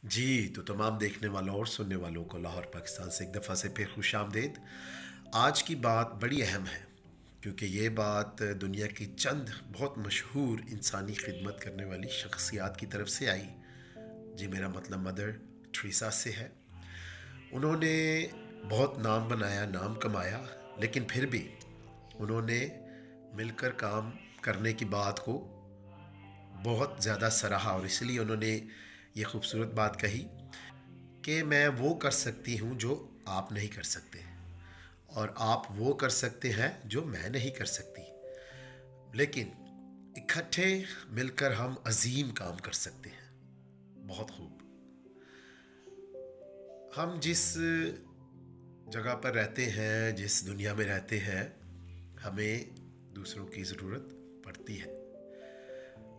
जी, तो तमाम देखने वालों और सुनने वालों को लाहौर पाकिस्तान से एक दफ़ा से फिर खुश आमदीद। आज की बात बड़ी अहम है क्योंकि ये बात दुनिया की चंद बहुत मशहूर इंसानी खिदमत करने वाली शख्सियात की तरफ से आई। जी, मेरा मतलब मदर थ्रीसा से है। उन्होंने बहुत नाम बनाया, नाम कमाया, लेकिन फिर भी उन्होंने मिलकर काम करने की बात को बहुत ज़्यादा सराहा और इसलिए उन्होंने ये खूबसूरत बात कही कि मैं वो कर सकती हूँ जो आप नहीं कर सकते, और आप वो कर सकते हैं जो मैं नहीं कर सकती, लेकिन इकट्ठे मिलकर हम अजीम काम कर सकते हैं। बहुत खूब। हम जिस जगह पर रहते हैं, जिस दुनिया में रहते हैं, हमें दूसरों की ज़रूरत पड़ती है।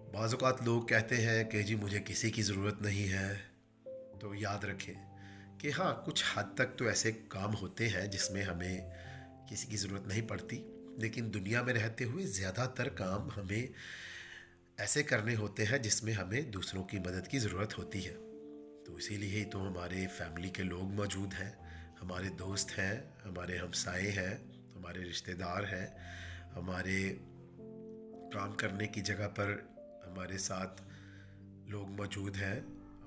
बाज़ औक़ात लोग कहते हैं कि जी मुझे किसी की ज़रूरत नहीं है। तो याद रखें कि हाँ, कुछ हद तक तो ऐसे काम होते हैं जिसमें हमें किसी की ज़रूरत नहीं पड़ती, लेकिन दुनिया में रहते हुए ज़्यादातर काम हमें ऐसे करने होते हैं जिसमें हमें दूसरों की मदद की ज़रूरत होती है। तो इसीलिए ही तो हमारे फैमिली के लोग मौजूद हैं, हमारे दोस्त हैं, हमारे हमसाए हैं, हमारे रिश्तेदार हैं, हमारे काम करने की जगह पर हमारे साथ लोग मौजूद हैं,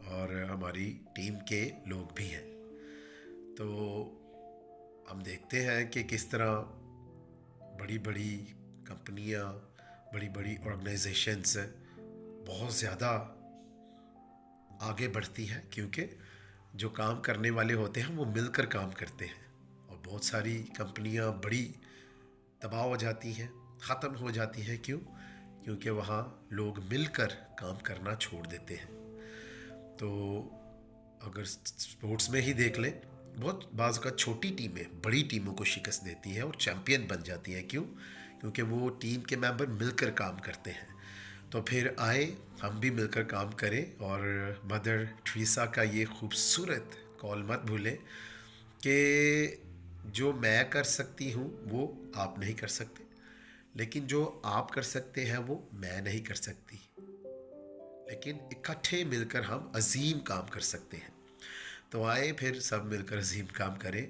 और हमारी टीम के लोग भी हैं। तो हम देखते हैं कि किस तरह बड़ी बड़ी कंपनियां, बड़ी बड़ी ऑर्गेनाइजेशंस बहुत ज़्यादा आगे बढ़ती हैं, क्योंकि जो काम करने वाले होते हैं वो मिलकर काम करते हैं। और बहुत सारी कंपनियां बड़ी तबाह हो जाती हैं, ख़त्म हो जाती हैं। क्यों? क्योंकि वहाँ लोग मिलकर काम करना छोड़ देते हैं। तो अगर स्पोर्ट्स में ही देख लें, बहुत बाज़ का छोटी टीमें बड़ी टीमों को शिकस्त देती हैं और चैम्पियन बन जाती हैं। क्यों? क्योंकि वो टीम के मेंबर मिलकर काम करते हैं। तो फिर आए, हम भी मिलकर काम करें, और मदर थ्रीसा का ये खूबसूरत कॉल मत भूलें कि जो मैं कर सकती हूँ वो आप नहीं कर सकते, लेकिन जो आप कर सकते हैं वो मैं नहीं कर सकती, लेकिन इकट्ठे मिलकर हम अजीम काम कर सकते हैं। तो आए फिर सब मिलकर अजीम काम करें।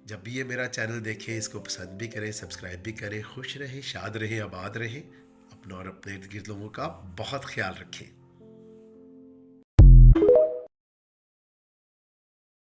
जब भी ये मेरा चैनल देखें, इसको पसंद भी करें, सब्सक्राइब भी करें। खुश रहें, शाद रहें, आबाद रहें। अपना और अपने इर्द गिर्द लोगों का बहुत ख्याल रखें।